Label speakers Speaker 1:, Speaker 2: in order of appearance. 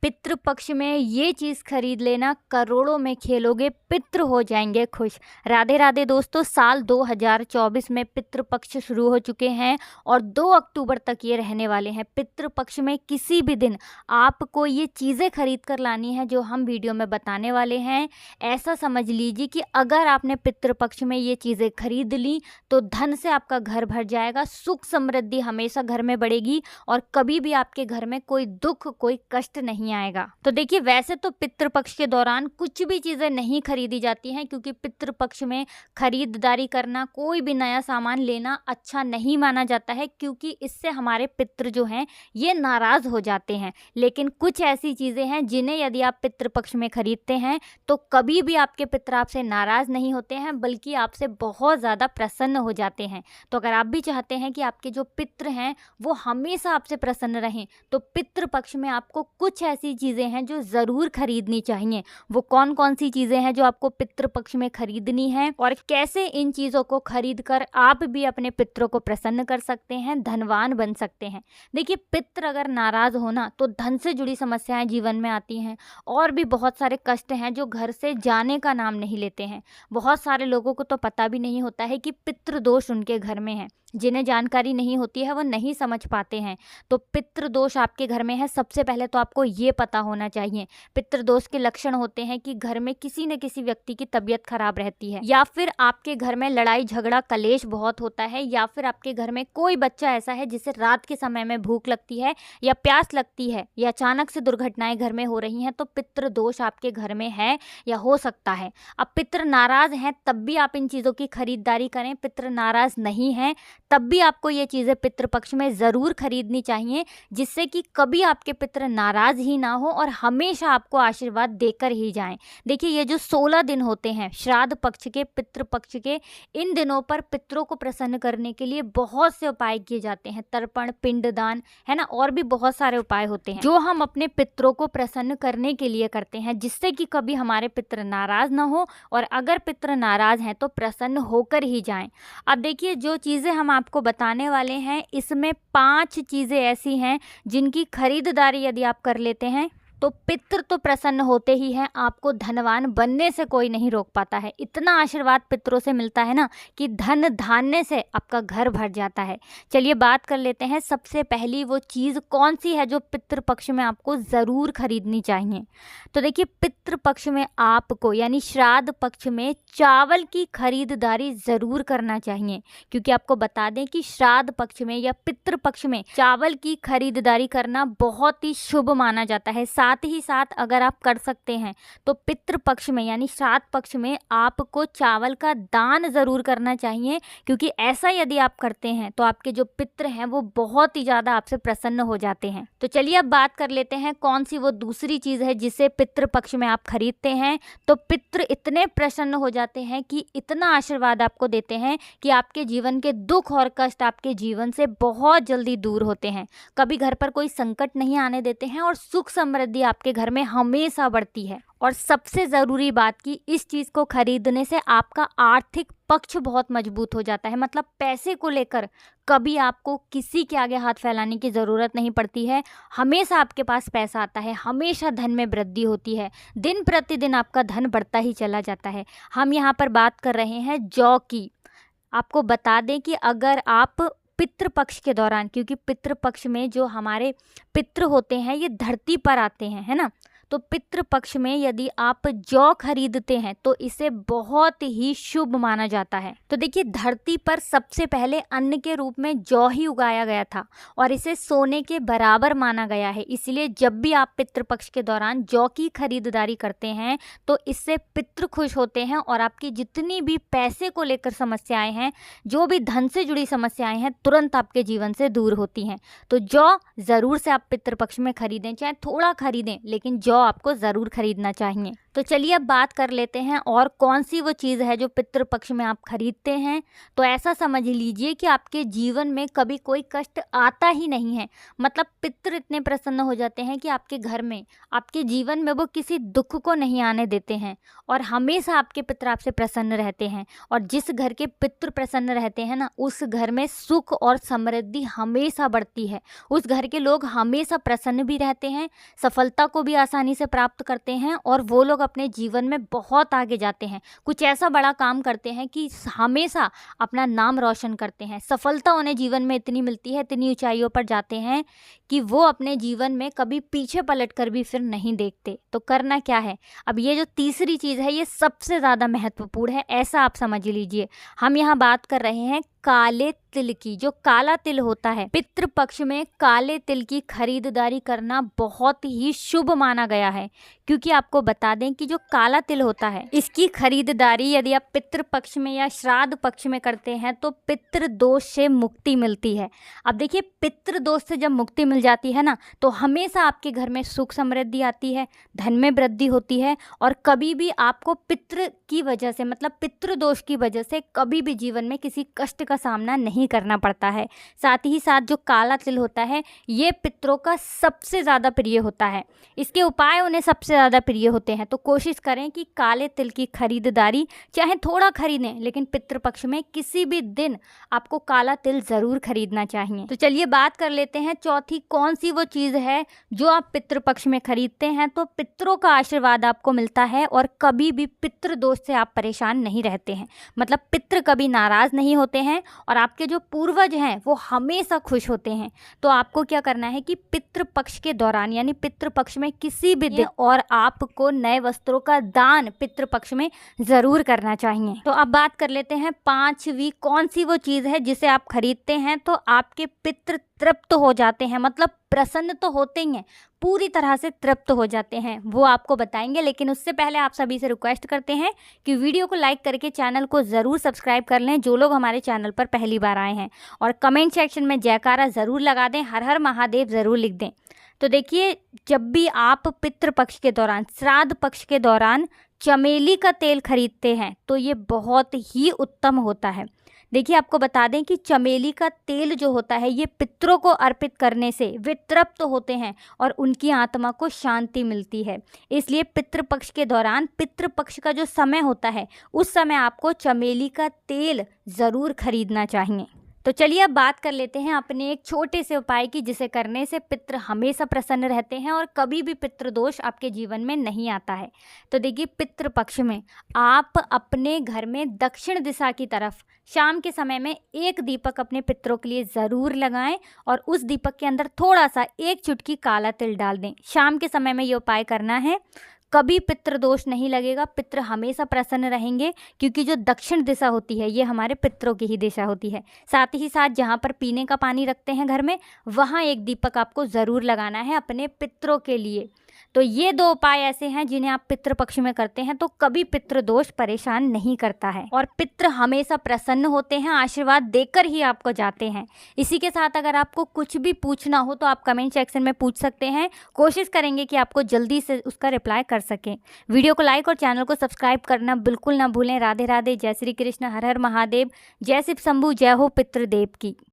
Speaker 1: पितृपक्ष में ये चीज़ खरीद लेना, करोड़ों में खेलोगे, पितृ हो जाएंगे खुश। राधे राधे दोस्तों, साल 2024 में पितृपक्ष शुरू हो चुके हैं और 2 अक्टूबर तक ये रहने वाले हैं। पितृपक्ष में किसी भी दिन आपको ये चीज़ें खरीद कर लानी है जो हम वीडियो में बताने वाले हैं। ऐसा समझ लीजिए कि अगर आपने पितृपक्ष में ये चीज़ें खरीद ली तो धन से आपका घर भर जाएगा, सुख समृद्धि हमेशा घर में बढ़ेगी और कभी भी आपके घर में कोई दुख, कोई कष्ट नहीं आएगा। तो देखिए, वैसे तो पितृपक्ष के दौरान कुछ भी चीज़ें नहीं खरीदी जाती हैं, क्योंकि पितृपक्ष में खरीदारी करना, कोई भी नया सामान लेना अच्छा नहीं माना जाता है, क्योंकि इससे हमारे पितृ जो हैं ये नाराज़ हो जाते हैं। लेकिन कुछ ऐसी चीज़ें हैं जिन्हें यदि आप पितृपक्ष में खरीदते हैं तो कभी भी आपके पितृ आपसे नाराज़ नहीं होते हैं, बल्कि आपसे बहुत ज़्यादा प्रसन्न हो जाते हैं। तो अगर आप भी चाहते हैं कि आपके जो पितृ हैं वो हमेशा आपसे प्रसन्न रहें, तो पितृपक्ष में आपको कुछ ऐसी चीज़ें हैं जो ज़रूर खरीदनी चाहिए। वो कौन कौन सी चीज़ें हैं जो आपको पितृपक्ष में खरीदनी है और कैसे इन चीज़ों को खरीद कर आप भी अपने पितरों को प्रसन्न कर सकते हैं, धनवान बन सकते हैं। देखिए, पितृ अगर नाराज़ होना तो धन से जुड़ी समस्याएं जीवन में आती हैं और भी बहुत सारे कष्ट हैं जो घर से जाने का नाम नहीं लेते हैं। बहुत सारे लोगों को तो पता भी नहीं होता है कि पितृदोष उनके घर में है। जिन्हें जानकारी नहीं होती है वो नहीं समझ पाते हैं। तो पितृदोष आपके घर में है, सबसे पहले तो आपको ये पता होना चाहिए। पितृदोष के लक्षण होते हैं कि घर में किसी न किसी व्यक्ति की तबीयत खराब रहती है, या फिर आपके घर में लड़ाई झगड़ा कलेश बहुत होता है, या फिर आपके घर में कोई बच्चा ऐसा है जिसे रात के समय में भूख लगती है या प्यास लगती है, या अचानक से दुर्घटनाएं घर में हो रही हैं, तो पितृदोष आपके घर में है या हो सकता है। अब पितृ नाराज हैं तब भी आप इन चीज़ों की खरीदारी करें, पितृ नाराज नहीं हैं तब भी आपको ये चीज़ें पितृपक्ष में ज़रूर खरीदनी चाहिए, जिससे कि कभी आपके पितृ नाराज़ ही ना हो और हमेशा आपको आशीर्वाद देकर ही जाएं। देखिए, ये जो 16 दिन होते हैं श्राद्ध पक्ष के, पितृपक्ष के, इन दिनों पर पितरों को प्रसन्न करने के लिए बहुत से उपाय किए जाते हैं। तर्पण, पिंडदान, है ना, और भी बहुत सारे उपाय होते हैं जो हम अपने पितरों को प्रसन्न करने के लिए करते हैं, जिससे कि कभी हमारे पितृ नाराज़ ना हो और अगर पितृ नाराज़ हैं तो प्रसन्न होकर ही जाएं। अब देखिए, जो चीज़ें हम आपको बताने वाले हैं इसमें 5 चीज़ें ऐसी हैं जिनकी खरीदारी यदि आप कर लेते हैं तो पितृ तो प्रसन्न होते ही हैं, आपको धनवान बनने से कोई नहीं रोक पाता है। इतना आशीर्वाद पितरों से मिलता है ना कि धन धान्य से आपका घर भर जाता है। चलिए बात कर लेते हैं, सबसे पहली वो चीज़ कौन सी है जो पितृपक्ष में आपको ज़रूर खरीदनी चाहिए। तो देखिए, पितृपक्ष में आपको यानी श्राद्ध पक्ष में चावल की खरीदारी ज़रूर करना चाहिए, क्योंकि आपको बता दें कि श्राद्ध पक्ष में या पितृपक्ष में चावल की खरीदारी करना बहुत ही शुभ माना जाता है। साथ ही साथ अगर आप कर सकते हैं तो पितृपक्ष में यानी श्राद्ध पक्ष में आपको चावल का दान ज़रूर करना चाहिए, क्योंकि ऐसा यदि आप करते हैं तो आपके जो पितृ हैं वो बहुत ही ज़्यादा आपसे प्रसन्न हो जाते हैं। तो चलिए अब बात कर लेते हैं कौन सी वो दूसरी चीज़ है जिसे पितृपक्ष में आप खरीदते हैं तो पितृ इतने प्रसन्न हो जाते हैं कि इतना आशीर्वाद आपको देते हैं कि आपके जीवन के दुख और कष्ट आपके जीवन से बहुत जल्दी दूर होते हैं। कभी घर पर कोई संकट नहीं आने देते हैं और सुख समृद्धि आपके घर में हमेशा बढ़ती है। और सबसे ज़रूरी बात कि इस चीज़ को खरीदने से आपका आर्थिक पक्ष बहुत मजबूत हो जाता है। मतलब पैसे को लेकर कभी आपको किसी के आगे हाथ फैलाने की ज़रूरत नहीं पड़ती है, हमेशा आपके पास पैसा आता है, हमेशा धन में वृद्धि होती है, दिन प्रतिदिन आपका धन बढ़ता ही चला जाता है। हम यहाँ पर बात कर रहे हैं जौ की। आपको बता दें कि अगर आप पितृपक्ष के दौरान, क्योंकि पितृपक्ष में जो हमारे पितृ होते हैं ये धरती पर आते हैं, है ना, तो पितृपक्ष में यदि आप जौ खरीदते हैं तो इसे बहुत ही शुभ माना जाता है। तो देखिए, धरती पर सबसे पहले अन्न के रूप में जौ ही उगाया गया था और इसे सोने के बराबर माना गया है। इसलिए जब भी आप पितृपक्ष के दौरान जौ की खरीदारी करते हैं तो इससे पितृ खुश होते हैं और आपकी जितनी भी पैसे को लेकर समस्याएं हैं, जो भी धन से जुड़ी समस्याएं हैं, तुरंत आपके जीवन से दूर होती हैं। तो जौ ज़रूर से आप पितृपक्ष में खरीदें, चाहे थोड़ा खरीदें, लेकिन जौ जौ आपको ज़रूर खरीदना चाहिए। तो चलिए अब बात कर लेते हैं और कौन सी वो चीज़ है जो पितृपक्ष में आप खरीदते हैं। तो ऐसा समझ लीजिए कि आपके जीवन में कभी कोई कष्ट आता ही नहीं है। मतलब पितृ इतने प्रसन्न हो जाते हैं कि आपके घर में, आपके जीवन में वो किसी दुख को नहीं आने देते हैं और हमेशा आपके पितृ आपसे प्रसन्न रहते हैं। और जिस घर के पितृ प्रसन्न रहते हैं ना, उस घर में सुख और समृद्धि हमेशा बढ़ती है। उस घर के लोग हमेशा प्रसन्न भी रहते हैं, सफलता को भी आसानी से प्राप्त करते हैं और वो लोग अपने जीवन में बहुत आगे जाते हैं। कुछ ऐसा बड़ा काम करते हैं कि हमेशा अपना नाम रोशन करते हैं। सफलता उन्हें जीवन में इतनी मिलती है, इतनी ऊंचाइयों पर जाते हैं कि वो अपने जीवन में कभी पीछे पलट कर भी फिर नहीं देखते। तो करना क्या है, अब ये जो तीसरी चीज़ है ये सबसे ज़्यादा महत्वपूर्ण है, ऐसा आप समझ लीजिए। हम यहाँ बात कर रहे हैं काले तिल की। जो काला तिल होता है, पितृपक्ष में काले तिल की खरीदारी करना बहुत ही शुभ माना गया है। क्योंकि आपको बता दें कि जो काला तिल होता है, इसकी खरीदारी यदि आप पितृपक्ष में या श्राद्ध पक्ष में करते हैं तो पितृदोष से मुक्ति मिलती है। अब देखिए, पितृदोष से जब मुक्ति मिल जाती है ना, तो हमेशा आपके घर में सुख समृद्धि आती है, धन में वृद्धि होती है और कभी भी आपको पितृ की वजह से, मतलब पितृदोष की वजह से कभी भी जीवन में किसी कष्ट का सामना नहीं करना पड़ता है। साथ ही साथ जो काला तिल होता है ये पितरों का सबसे ज़्यादा प्रिय होता है। इसके उपाय उन्हें सबसे ज़्यादा प्रिय होते हैं। तो कोशिश करें कि काले तिल की खरीदारी चाहे थोड़ा खरीदें, लेकिन पितृपक्ष में किसी भी दिन आपको काला तिल ज़रूर खरीदना चाहिए। तो चलिए बात कर लेते हैं चौथी कौन सी वो चीज़ है जो आप पितृपक्ष में खरीदते हैं तो पितरों का आशीर्वाद आपको मिलता है और कभी भी पितृदोष से आप परेशान नहीं रहते हैं। मतलब पितृ कभी नाराज़ नहीं होते हैं और आपके जो पूर्वज हैं वो हमेशा खुश होते हैं। तो आपको क्या करना है कि पितृपक्ष के दौरान यानी पितृपक्ष में किसी भी दिन और आपको नए वस्त्रों का दान पितृपक्ष में ज़रूर करना चाहिए। तो अब बात कर लेते हैं पांचवी कौन सी वो चीज़ है जिसे आप खरीदते हैं तो आपके पितृ तृप्त हो जाते हैं। मतलब प्रसन्न तो होते ही हैं, पूरी तरह से तृप्त हो जाते हैं, वो आपको बताएंगे। लेकिन उससे पहले आप सभी से रिक्वेस्ट करते हैं कि वीडियो को लाइक करके चैनल को ज़रूर सब्सक्राइब कर लें जो लोग हमारे चैनल पर पहली बार आए हैं, और कमेंट सेक्शन में जयकारा ज़रूर लगा दें, हर हर महादेव ज़रूर लिख दें। तो देखिए, जब भी आप पितृपक्ष के दौरान, श्राद्ध पक्ष के दौरान चमेली का तेल खरीदते हैं तो ये बहुत ही उत्तम होता है। देखिए, आपको बता दें कि चमेली का तेल जो होता है ये पितरों को अर्पित करने से वे तृप्त होते हैं और उनकी आत्मा को शांति मिलती है। इसलिए पितृपक्ष के दौरान, पितृपक्ष का जो समय होता है उस समय आपको चमेली का तेल ज़रूर खरीदना चाहिए। तो चलिए अब बात कर लेते हैं अपने एक छोटे से उपाय की जिसे करने से पितृ हमेशा प्रसन्न रहते हैं और कभी भी पितृदोष आपके जीवन में नहीं आता है। तो देखिए, पितृपक्ष में आप अपने घर में दक्षिण दिशा की तरफ शाम के समय में एक दीपक अपने पितरों के लिए ज़रूर लगाएं और उस दीपक के अंदर थोड़ा सा एक चुटकी काला तिल डाल दें। शाम के समय में ये उपाय करना है, कभी पितृदोष नहीं लगेगा, पितृ हमेशा प्रसन्न रहेंगे क्योंकि जो दक्षिण दिशा होती है ये हमारे पितरों की ही दिशा होती है। साथ ही साथ जहाँ पर पीने का पानी रखते हैं घर में, वहाँ एक दीपक आपको ज़रूर लगाना है अपने पितरों के लिए। तो ये दो उपाय ऐसे हैं जिन्हें आप पितृपक्ष में करते हैं तो कभी पितृदोष परेशान नहीं करता है और पितृ हमेशा प्रसन्न होते हैं, आशीर्वाद देकर ही आपको जाते हैं। इसी के साथ अगर आपको कुछ भी पूछना हो तो आप कमेंट सेक्शन में पूछ सकते हैं, कोशिश करेंगे कि आपको जल्दी से उसका रिप्लाई कर सकें। वीडियो को लाइक और चैनल को सब्सक्राइब करना बिल्कुल ना भूलें। राधे राधे, जय श्री कृष्ण, हर हर महादेव, जय शिव शंभू, जय हो पितृदेव की।